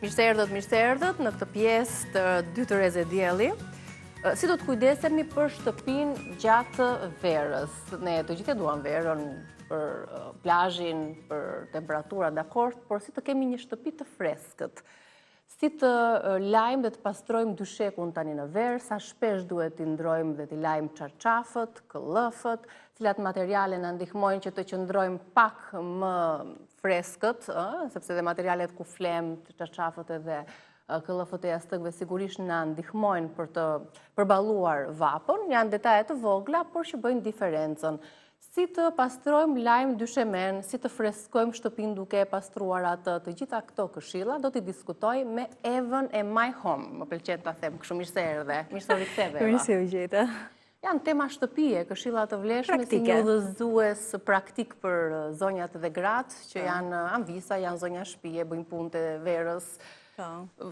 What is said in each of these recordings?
Mirë se erdhët në këtë pjesë të dytë reze dielli. Si do të kujdesemi për shtëpinë gjatë verës? Ne të gjithë e duam verën për plazhin, për temperatura, dakord, por si të kemi një shtëpi të freskët? Si të lajmë dhe të pastrojmë dyshekun tani në verë, sa shpesh duhet t'i ndrojmë dhe t'i lajmë çarçafët, këllëfët, cilat materiale na ndihmojnë që të qëndrojmë pak më freskët, sepse dhe materialet ku flem, çarçafët edhe këllëfët e jastëkve sigurisht na ndihmojnë për të përballuar vapën, janë detaje të vogla, por që bëjnë diferencën. Si të pastrojmë lajmë dyshemen, si të freskojmë shtëpinë duke e pastruar atë, të gjitha këto këshilla, do t'i diskutoj me Evën e My Home. Më pëlqen ta them, kështu mirë se erdhe. Mirë se u riktheve, Eva. Mirë se u gjeta. Janë tema shtëpie, këshilla të vlefshme si një udhëzues praktik për zonjat dhe gratë, që janë anvisa, janë zonja shtëpie, bëjnë punë të verës.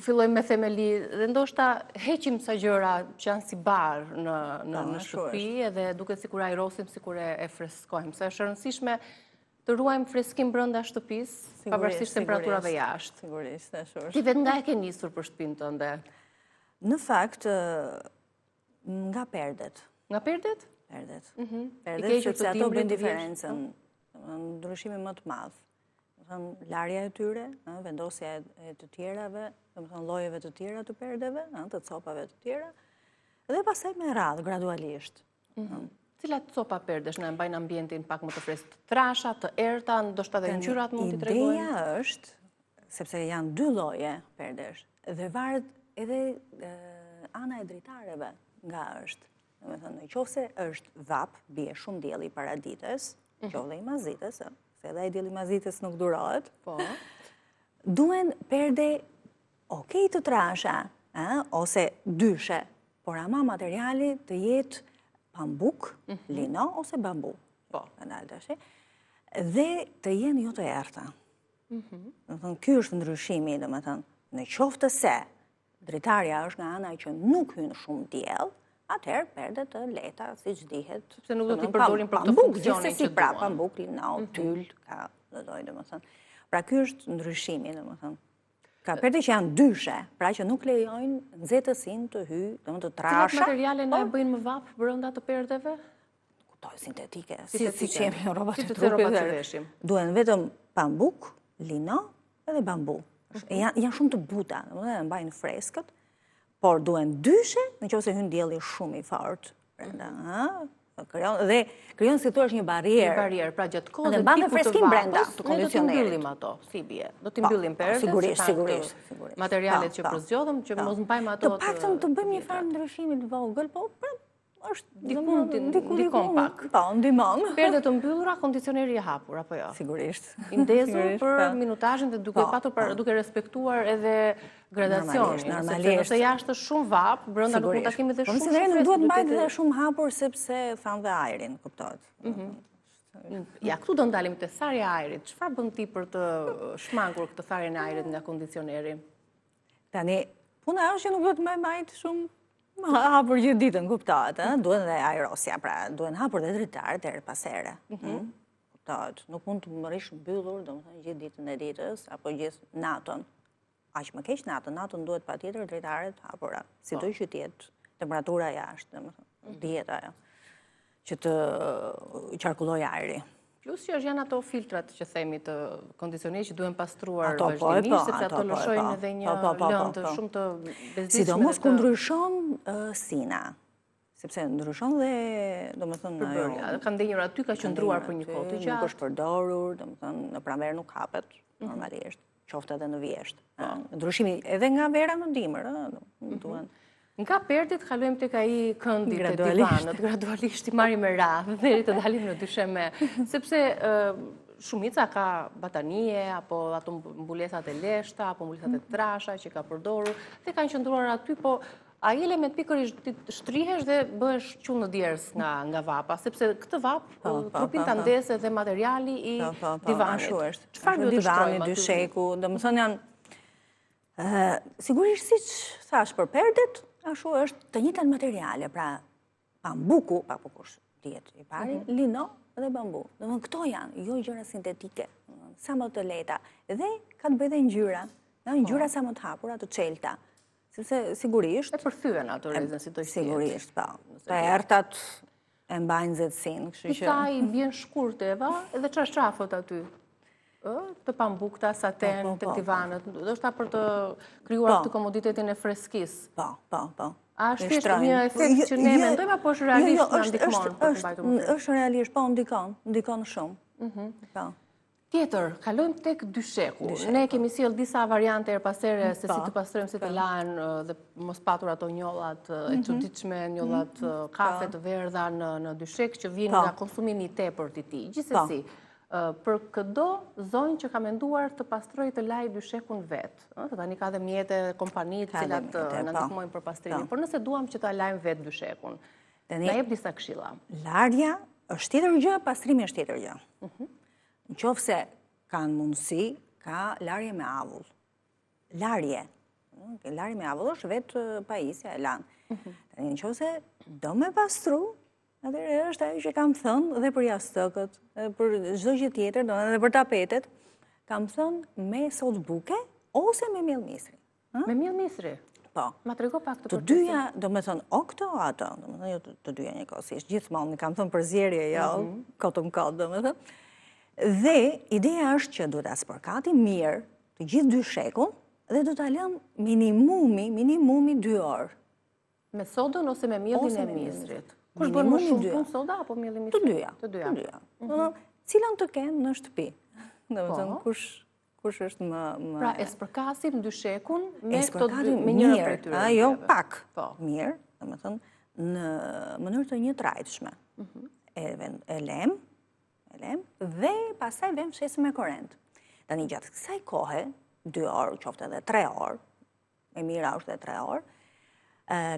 Fillojmë me themeli dhe ndoshta heqim sa gjëra që janë si barë në shtëpi edhe duke sikur ajrosim, sikur e freskojmë. Se është e rëndësishme të ruajmë freskim brenda shtëpisë, pavarësisht temperaturave jashtë. Sigurisht, është. Ti vetë nga e ke nisur për shtëpinë tënde? Në fakt, nga perdet. Nga perdet? Perdet. Perdet, sepse ato bëjnë diferencën. Ndryshimi më të madh. Larja e tyre, vendosja e të tjerave, llojeve të tjera të perdeve, të copave të tjera, dhe pastaj me radhë, gradualisht. Cilat copa perdesh në mbajnë ambientin pak më të freskët? Trasha, të errta, ndoshta edhe ngjyrat mund t'i tregojnë? Ideja është, sepse janë dy lloje perdesh, dhe varet edhe ana e dritareve nga është. Nëse është vap, bie shumë dielli para ditës, qoftë i mazitës, se edhe e dielli mazitës nuk durohet, duen perde të trasha, ose dyshe, por ama materiali të jetë pambuk, lino ose bambu, dhe të jenë jo të errta. Ky është ndryshimi, në qoftë se dritarja është nga ana që nuk hyn shumë diell, atëherë perdet të lehta, siç dihet. Se nuk do t'i përdorin për këtë funksionin që duan. Pambuk, lino, tyl, ka domethënë. Pra ky është ndryshimi, domethënë. Ka perde që janë dyshe, pra që nuk lejojnë nxehtësinë të hyjë, domethënë të trasha. Cilat materiale na e bëjnë më vap brenda të perdeve? Kuptoj, sintetike. Siç jemi në rrobat e trupit. Duhen vetëm pambuk, lino edhe bambu. Janë shumë të buta, domethënë mbajnë freskët. Por duen dyshe, në qoftë se hyn dielli shumë i fortë brenda, dhe krijon si thua një barrierë. Një barrierë, pra gjatë kohës dhe mban freskim brenda të kondicionerit. Ne do t'i mbyllim ato, si bie. Do t'i mbyllim perdet. Sigurisht. Materialet që përzgjodhëm, që mos mbajmë ato. Të paktën të bëjmë një farë ndryshimi të vogël, po është ndikon pak. Po, ndihmon. Perdet të mbyllura, kondicioneri i hapur, apo jo? Sigurisht. I ndezur për minutazhin dhe duke respektuar edhe gradacionin. Sepse nëse jashtë është shumë vap, brenda nuk mund ta kemi dhe shumë freskë. Po, nuk duhet mbajtë dhe shumë hapur sepse thanë dhe ajrin, kuptohet. Ja, këtu do ndalim te tharja e ajrit. Çfarë bën ti për të shmangur këtë tharjen e ajrit nga kondicioneri? Tani, puna është që nuk duhet mbajtë shumë hapur gjithë ditën, kuptohet, duhen dhe ajrosja, pra duhen hapur dhe dritarët herë pas here. Kuptohet, nuk mund të mërish mbyllur, domethënë gjithë ditën e ditës apo gjithë natën. Aq më keq natën duhet patjetër dritarët hapura, sido që të jetë temperatura jashtë, domethënë dihet ajo, që të qarkulloj ajri. Plus që janë ato filtrat që themi të kondicionerit që duhen pastruar vazhdimisht, sepse ato lëshojnë edhe një lëndë shumë të bezdishme. Sidomos ku ndryshon sina, sepse ndryshon dhe, domethënë, ka ndenjur aty, ka qëndruar për një kohë të gjatë. Nuk është përdorur, domethënë, në pranverë nuk hapet normalisht, qoftë edhe në vjesht. Ndryshimi edhe nga vera në dimër, duhen. Nga perdit kalojmë tek ai këndi të divanët, gradualisht i marrim me radhë deri të dalim në dysheme, sepse shumica ka batanie apo ato mbulesat e leshta apo mbulesat e trasha që ka përdorur dhe kanë qëndruar aty, po ai element pikërisht ti shtrihesh dhe bëhesh qunë në djerës nga vapa, sepse këtë vap trupin ta ndesë edhe materiali i divanit. Çfarë duhet të shtrojmë aty? Dysheku, domethënë janë sigurisht siç thash për perdet, ashtu është të njëjtat materiale, pra pambuku, papukush dihet i pari, lino dhe bambu. Domethënë këto janë, jo gjëra sintetike, sa më të lehta. Dhe ka të bëjë dhe ngjyra. ngjyra sa më të hapura, të çelta. Sepse sigurisht E përthyen ato rrezën si të shtihet. Sigurisht, po. Të errtat e mbajnë nxehtësinë, kështu që Disa i bjen shkurt Eva, edhe çarçafët aty. Të pambukta, saten, të divanët, ndoshta për të krijuar këtë komoditetin e freskisë. Po. A është thjesht një efekt që ne mendojmë apo është realisht na ndihmon për të mbajtur më fresk? Është realisht, po ndikon shumë. Po. Tjetër, kalojmë tek dysheku. Ne kemi sjell disa variante her pas here se si të pastrojmë, si të lahen dhe mos patur ato njollat e çuditshme, njollat kafe të verdha në dyshek që vijnë nga konsumimi i tepërt i tij. Gjithsesi, për çdo zonjë që ka menduar të pastrojë të lajë dyshekun vet. Tani ka dhe mjete, kompanitë të cilat na ndihmojnë për pastrimin. Por nëse duam që ta lajmë vet dyshekun, na jep disa këshilla. Larja është tjetër gjë, pastrimi është tjetër gjë. Nëse kanë mundësi, ka larje me avull. Larje me avull është vetë pajisja e lanë. Nëse do me pastru, atëherë është ajo që kam thënë dhe për jastëkët, për çdo gjë tjetër, edhe për tapetet, kam thënë me sodë buke ose me miell misri. Me miell misri? Po. Ma trego pak të Të dyja, do me thënë, o këto o ato, do me thënë, jo të dyja njëkohësisht, gjithmonë, kam thënë për zjerje, jo, kotëm kotë, do me thënë. Dhe ideja është që duhet ta spërkati mirë të gjithë dyshekun dhe do ta lëmë minimumi 2 orë. Me sodën ose me miellin e misrit? Kush bën më shumë punë, soda apo mielli i misrit? Të dyja. Cilën të kenë në shtëpi. Domethënë kush është më Pra e spërkasim dyshekun me njëra prej tyre. Jo pak. Mirë, domethënë në mënyrë të njëtrajtshme. E lëm dhe pastaj vëm shesim me korrent. Tani gjatë kësaj kohe, 2 orë, qoftë edhe 3 orë, e mira është edhe 3 orë,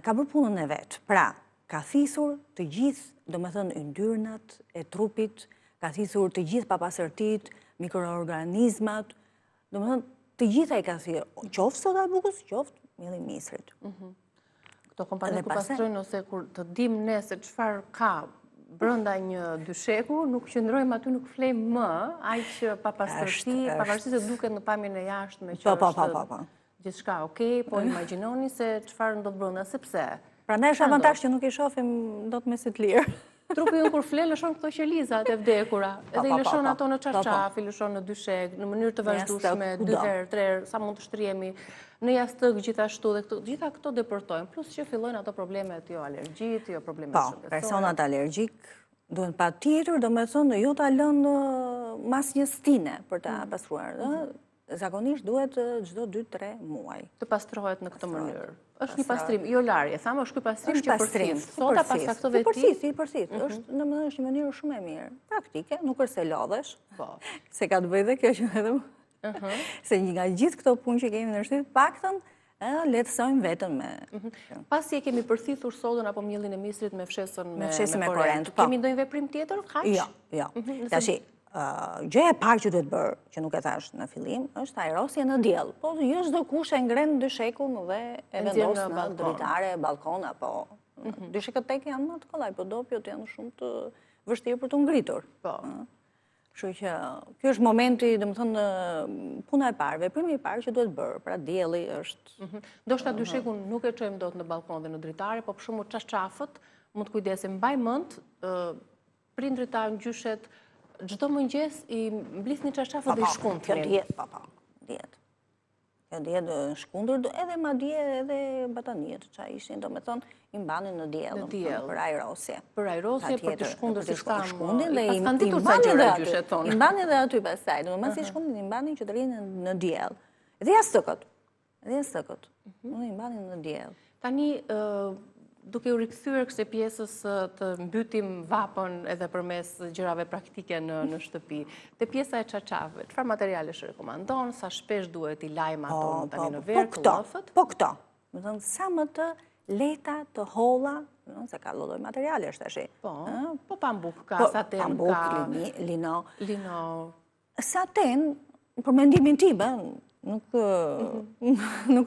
ka bërë punën e vet. Pra, ka thisur të gjithë, domethënë yndyrnat e trupit, ka thisur të gjithë papastërtitë, mikroorganizmat, domethënë të gjitha i ka thirrë, qoftë soda e bukës, qoftë mielli i misrit. Këto kompani ku pastrojnë ose kur të dim ne se çfarë ka brenda një dysheku, nuk qëndrojmë aty, nuk flejmë më, aq papastërti, pavarësisht se duket në pamjen e jashtme që është gjithçka okay, po imagjinoni se çfarë ndodh brenda, sepse prandaj është avantazh që nuk i shohim dot me sy të lirë. Trupi unë kur fle lëshon këto qelizat e vdekura, edhe i lëshon ato në çarçaf, i lëshon në dyshek, në mënyrë të vazhdueshme, 2 herë, 3 herë, sa mund të shtrihemi, në jastëk gjithashtu dhe gjitha këto depërtojnë, plus që fillojnë ato problemet, jo alergjit, jo problemet shëndetësore. Po, personat alergjik duhen patjetër, domethënë jo ta lënë mas një stine për ta pastruar. Zakonisht duhet çdo 2-3 muaj. Të pastrohet në këtë mënyrë. Është një pastrim, jo larje, thamë është ky pastrim që përfshin. Soda pas faktove të tij. I përfshin. Është një mënyrë shumë e mirë, praktike, nuk është se lodhesh. Po. Se ka të bëjë dhe kjo që edhe se nga gjithë këto punë që kemi në shtëpi, paktën lehtësojmë veten me. Pasi e kemi përthithur sodën apo miellin e misrit me fshesën me korrent. Po. Kemi ndonjë veprim tjetër? Kaq? Jo. Tashi gjëja e parë që duhet bërë, që nuk e thash në fillim, është aerosje në diell. Po jo çdo kush e ngren dyshekun dhe e vendos në dritare, balkon apo dyshekët tek janë më të kollaj, po dopjot janë shumë të vështirë për të ngritur. Po. Kështu që ky është momenti, domethënë puna e parë, veprimi i parë që duhet bërë, pra dielli është. Ndoshta dyshekun nuk e çojmë dot në balkon dhe në dritare, po për shembull çarçafët mund të kujdesim, mbaj mend prindrit tanë gjyshet çdo mëngjes i mblisni çarçafët dhe i shkuntrin. Kjo dihet. Kjo dihet shkundur, edhe madje edhe bataniet, çfarë ishin, domethënë i mbanin në diell për aerosje. Për aerosje, për të shkundur si shkundin dhe i mbanin edhe aty pastaj. Domethënë si shkundin i mbanin që të rinë në diell. Dhe jastëkët. Unë i mbanin në diell. Tani duke u rikthyer kësaj pjesës të mbytim vapën edhe përmes gjërave praktike në shtëpi. Te pjesa e çarçafëve, çfarë materialesh rekomandon, sa shpesh duhet i lajmë ato tani në verë, kullafët? Po këto. Do të thënë sa më të lehta, të holla, se ka lloj materialesh tash. Po pambuk ka, saten ka, lino. Saten, për mendimin tim, nuk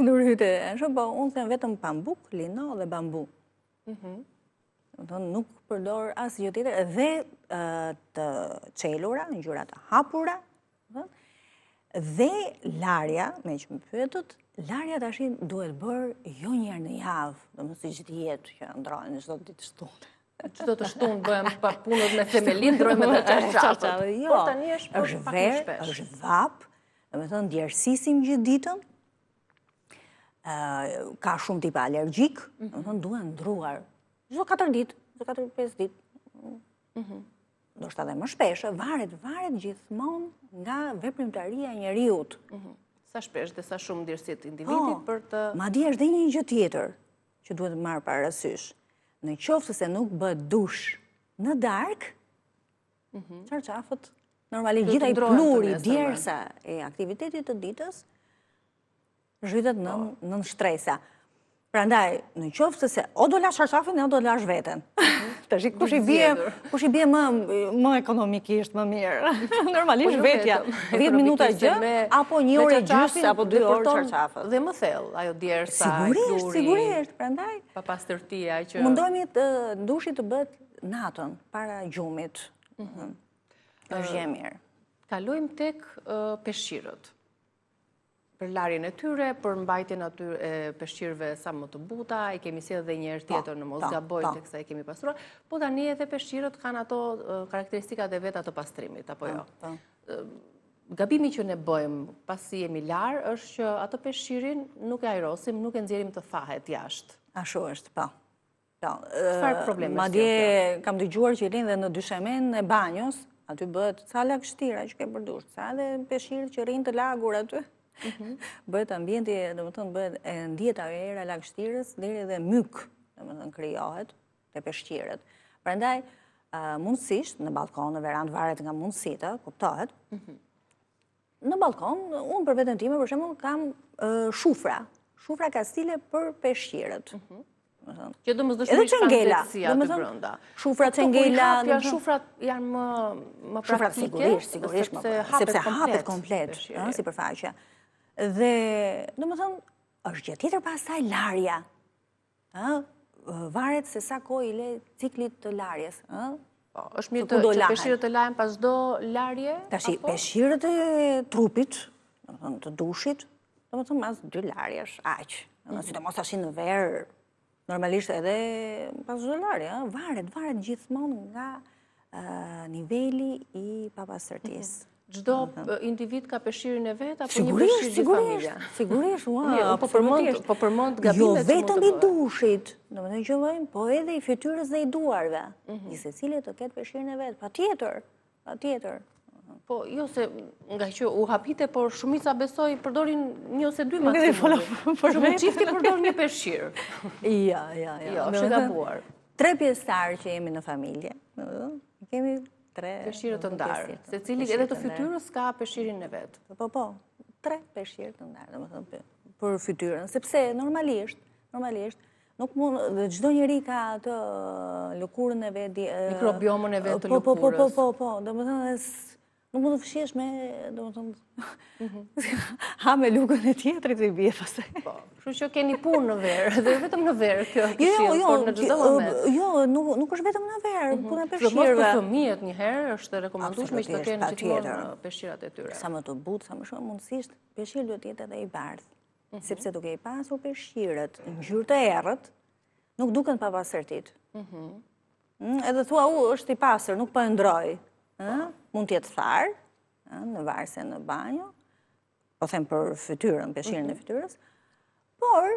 ndërhyte, po unë them vetëm pambuk, lino dhe bambu. Nuk përdor asgjë tjetër dhe të çelura, ngjyra të hapura, Dhe larja, me që më pyetët, larja tash duhet bërë jo njerë në javë, do më si gjithë jetë që ndrojnë çdo ditë shtunë. Çdo të shtunë bëjmë pa punët me themelin, ndrojmë edhe çarçafët. Jo, është verë, është vap, do më thënë djersisim gjithë ditën, ka shumë tipa alergjik, do më thënë duhet ndruar. Çdo 4 ditë, çdo 4-5 ditë. Do shta dhe më shpeshë, varet gjithmonë nga veprimtaria e njeriut. Sa shpesh dhe sa shumë djersit individit për të... Madje është dhe një gjë tjetër që duhet marrë parasysh. Në qoftë se nuk bëhet dush në darkë, çarçafët, normalisht gjithaj pluri, djersa e aktivitetit të ditës, zhytet nën shtresa. Prandaj, në qoftë se o do lash çarçafin, o do lash veten. Tash kush i bie më ekonomikisht më mirë. Normalisht vetja, 10 minuta gjë, apo 1 orë gjysmë, apo 2 orë çarçafët. Dhe më thellë, ajo djersa, pluri. Sigurisht, prandaj. Pa pastërtia që... Mundohemi të dushi të bëhet natën, para gjumit. Është gjë e mirë. Kalojmë tek peshqirët. Për larjen e tyre, për mbajtjen e peshqirëve sa më të buta, i kemi sjellë edhe një herë tjetër në mos gaboj teksa i kemi pastruar, po tani edhe peshqirët kanë ato karakteristikat e veta të pastrimit, apo jo. Gabimi që ne bëjmë pasi jemi larë është që ato peshqirin nuk e ajrosim, nuk e nxjerrim të fahet jashtë. Ashtu është, po. Çfarë problemi është? Madje kam dëgjuar që rinë dhe në dyshemen e banjos, aty bëhet ca lagështira që ke përdush, ca edhe peshqirë që rinë të lagur aty. Bëhet ambienti, do më thënë, bëhet e ndihet ajera lagështirës, deri edhe myk, do më thënë, krijohet te peshqirët. Prandaj, mundësisht, në balkon, në verandë, varet nga mundësita, kuptohet, në balkon, unë për veten time, për shembull, kam shufra kastile për peshqirët. Që do mëzdëshmërisht kanë vetësia të brenda. Shufra cengela. Shufrat janë më praktike, sepse hapet komplet, sipërfaqja. Dhe, do më thënë, është gjë tjetër pastaj larja. Varet se sa kohë i le ciklit të larjes. Është mirë që peshqirët të lahen pas çdo larje? Tashi, peshqirët e trupit, do më thënë, të dushit, do më thënë, mas 2 larjesh, aq. Sidomos tash në verë, normalisht edhe pas çdo larje, varet gjithmonë nga niveli i papastërtisë. Çdo individ ka peshqirin e vet apo një peshqir gjithë familja? Sigurisht, po përmend gabimet. Jo vetëm i dushit, domethënë që vëjmë, po edhe i fytyrës dhe i duarve. I secili të ketë peshqirin e vet, patjetër. Po, jo se nga që u hapite, por shumica besoj përdorin 1 ose 2 maksimum. Shumë çifti përdor një peshqir. Jo, është e gabuar. 3 pjesëtar që jemi në familje, kemi 3 peshqirë të ndarë. Secili edhe të fytyrës ka peshqirin e vet. Po, 3 peshqirë të ndarë, domethënë për fytyrën, sepse normalisht nuk mund, çdo njeri ka atë lëkurën e vet, mikrobiomën e vet të lëkurës. Po, domethënë nuk mund të fshesh me, domethënë, ha me lukën e tjetrit i bie pastaj. Po, kështu që keni punë në verë, dhe vetëm në verë kjo këshill, por në çdo moment. Jo, nuk është vetëm në verë, puna e peshqirëve. peshqirëve. Për fëmijët një herë është rekomandueshme që të kenë gjithmonë peshqirat e tyre. Sa më të butë, sa më shumë mundësisht, peshqiri duhet të jetë edhe i bardhë. Sepse duke i pasur peshqirët në ngjyrë të errët, nuk duken pa pastërtit. Edhe thua, është i pastër, nuk po e ndroj. Mund t'jetë tharë, në varse në banjo, po them për fytyrën, peshqirën e fytyrës, por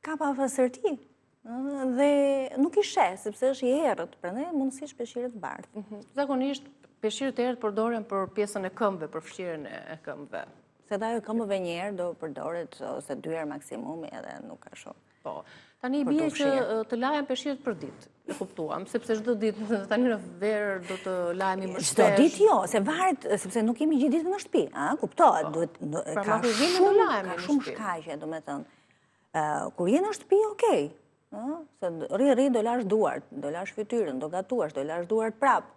ka pa pastërti. Dhe nuk i sheh, sepse është i errët, prandaj mundësisht peshqirët bardhë. Zakonisht, peshqirët e errët përdoren për pjesën e këmbëve, për fshirjen e këmbëve. Se dajo këmbëve një herë do përdoret ose 2 herë maksimumi edhe nuk ka shumë. Po, tani i bie që të lahen peshqirët për ditë. E kuptuam, sepse çdo ditë tani në verë do të lahemi më shpesh. Çdo ditë jo, se varet, sepse nuk jemi gjithë ditën në shtëpi, kuptohet, duhet ka shumë shkaqe, domethënë. Kur je në shtëpi, okay. Se rri do lash duart, do lash fytyrën, do gatuash, do lash duart prap.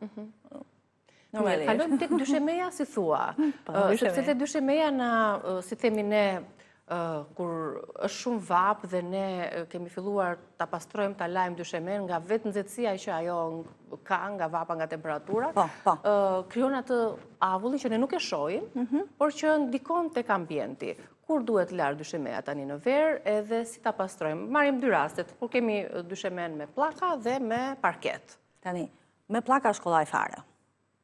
Kalojmë tek dyshemeja, si thua. Sepse te dyshemeja na, si themi ne, kur është shumë vap dhe ne kemi filluar ta pastrojmë, ta lajmë dyshemen nga vetë nxehtësia që ajo ka nga vapa, nga temperatura, krijon atë avullin që ne nuk e shohim, por që ndikon tek ambienti. Kur duhet larë dyshemeja tani në verë edhe si ta pastrojmë. Marrim dy rastet, kur kemi dyshemen me pllaka dhe me parket. Tani, me pllaka është kollaj fare.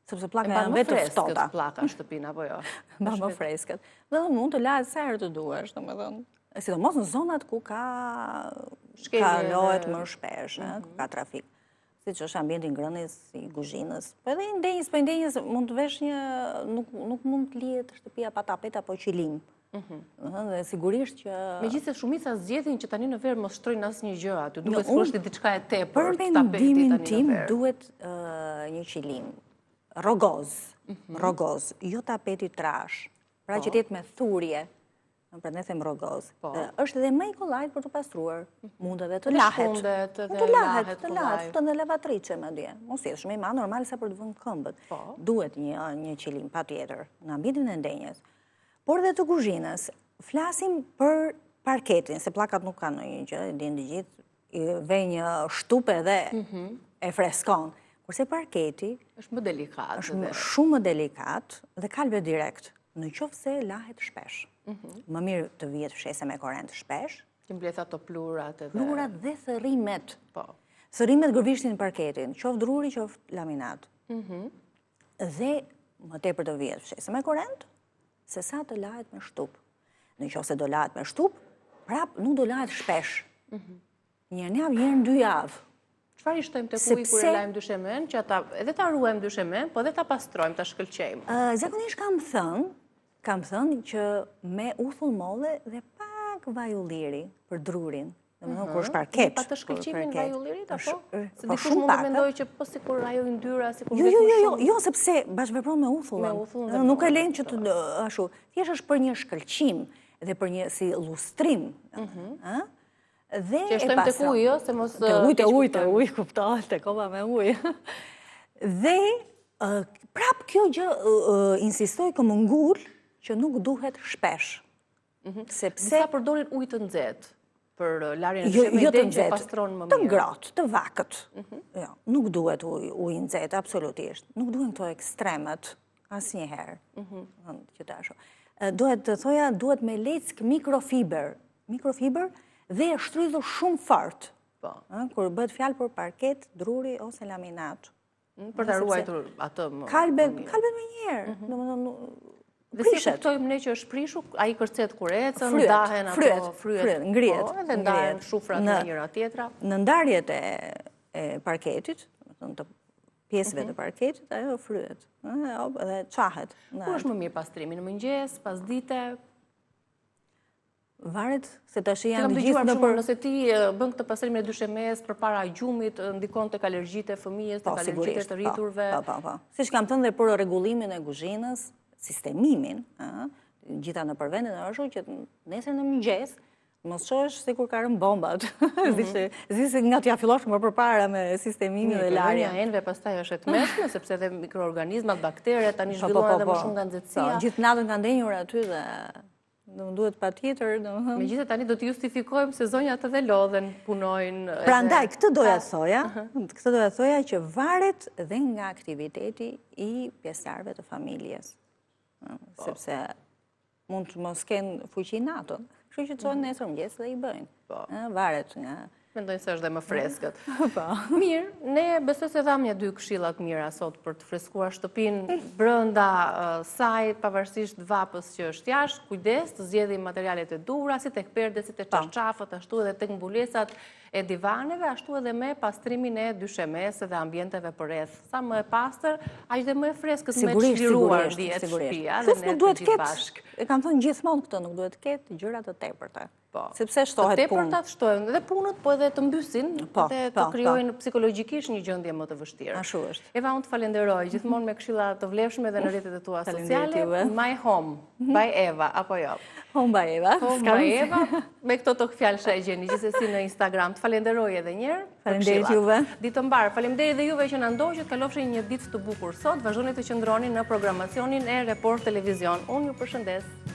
Sepse plaka janë vetë ftohta. Plaka në shtëpinë apo jo? Më freskët. Dhe mund të lahet sa herë të duash, domethënë. Sidomos në zonat ku kalohet më shpesh, ku ka trafik. Siç është ambienti i ngrënies, i kuzhinës. Po edhe i ndenjës, po i ndenjës mund të vesh një nuk mund të lihet shtëpia pa tapet apo qilim. Dhe sigurisht që... Megjithëse shumica zgjedhin që tani në verë mos shtrojnë asnjë gjë aty, duket sikur është diçka e tepërt. Për mendimin tim duhet një qilim. Rogoz, jo tapeti trash, pra që t'jetë me thurje, pra ne them rogoz, është edhe më i kollajt për të pastruar, mund edhe të lahet, të lahet, futën dhe lavatrice më dje, mos jetë shumë i ma normal sa për të vënë këmbët, duhet një qilim, pa tjetër, në ambientin e ndenjes, por dhe të kuzhinës, flasim për parketin, se plakat nuk kanë një gjë, din të gjithë, i ve një shtupe dhe e freskon. Kurse parketi është më delikat. Është shumë më delikat dhe kalbe direkt, në qoftë se lahet shpesh. Më mirë të vihet fshese me korrent shpesh. Që mbledh ato plurat edhe. Plurat dhe thërrimet. Thërrimet gërvishtin parketin, qoftë druri, qoftë laminat. Dhe më tepër të vihet fshese me korrent, se sa të lahet me shtup. Në qoftë se do lahet me shtup, prap nuk do lahet shpesh. Njërë javë, njërë 2 javë. Çfarë i shtojmë tek uji kur e lajmë dyshemen, që ata edhe ta ruajmë dyshemen, po edhe ta pastrojmë, ta shkëlqejmë? Zakonisht kam thënë që me uthull molle dhe pak vaj ulliri për drurin. Domethënë kur është parket. Pa të shkëlqimin vaj ullirit apo? Se dikush mund të mendojë që po sikur ajo i ndyra, sikur Jo, sepse bashkëvepron me uthullin. Nuk e lejnë që të ashtu. Thjesht është për një shkëlqim dhe për një si lustrim. Që shtojmë tek uji, se mos... Të uj, kuptohet, të koma me uj. Dhe, prap kjo gjë insistoj këmë ngull që nuk duhet shpesh. Disa përdorin ujë të nxehtë për larjen e dyshemenit që pastron më mirë. Të ngrohtë, të vakët. Nuk duhet ujë nxehtë, absolutisht. Nuk duhen këto ekstremet, asnjëherë. Që të ashtu. Duhet të thoja, duhet me leck mikrofiber. Mikrofiber dhe e shtrydhur shumë fort, kur bëhet fjalë për parket, druri ose laminat. Për të ruajtur atë më... Kalbet më njerë. Dhe si kuptojmë ne që është prishur, ai kërcet kur ecën, ndahen ato fryet, ngrihet. Edhe ndahen shufrat në njëra tjetra. Në ndarjet e parketit, të pjesëve të parketit, ajo fryet. Dhe qahet. Kur është më mirë pastrimi, në mëngjes, pas dite? Varet se tash janë të gjithë në për... Nëse ti bën këtë pastrimin e dyshemes përpara gjumit, ndikon tek alergjitë e fëmijës, tek alergjitë e të rriturve. Siç kam thënë dhe për rregullimin e kuzhinës, sistemimin, gjitha në përvendin e ashtu që nesër në mëngjes mos shohësh sikur ka rënë bombat. Zisi nga t'ja fillosh më përpara me sistemimin dhe larjen. Larja e enëve pastaj është e tmeshme, sepse edhe mikroorganizmat, bakteret tani zhvillohen edhe më shumë nga nxehtësia. Gjithë natën kanë ndenjur aty dhe duhet pa tjetër. Megjithatë tani do të justifikojmë se zonjat edhe lodhen, punojnë... Prandaj, këtë doja thoja që varet dhe nga aktiviteti i pjesëtarëve të familjes. Sepse mund të mos kenë fuqi natën. Kështu që çojnë nesër mëngjes dhe i bëjnë. Varet nga... Mendojnë se është dhe më freskët. Mirë, ne besoj se dham një 2 këshilla të mira sot për të freskuar shtëpinë brenda saj, pavarësisht vapës që është jashtë, kujdes të zgjedhim materialet e duhura, si tek perdet, si tek çarçafët, ashtu edhe tek mbulesat e divaneve, ashtu edhe me pastrimin e dyshemes dhe ambienteve përreth. Sa më e pastër, aq dhe më e freskët, me çliruar dihet shtëpia dhe ne të gjithë bashkë. E kam thënë gjithmonë këtë, nuk duhet të ketë gjëra të tepërta. Sepse shtohet punë. Të tepërtat shtohen dhe punët, po edhe të mbysin dhe të krijojnë psikologjikisht një gjendje më të vështirë. Ashtu është. Eva, unë të falenderoj, gjithmonë me këshilla të vlefshme dhe në rrjetet e tua sociale. My home, by Eva, apo jo? Home by Eva. Home by Eva. Me këto tokë fjalë e gjeni gjithsesi në Instagram. Të falenderoj edhe një herë. Faleminderit juve. Ditë mbar. Faleminderit edhe juve që na ndoqët, kalofshin një ditë të bukur sot. Vazhdoni të qëndroni në programacionin e Report Televizion. Unë ju përshëndes.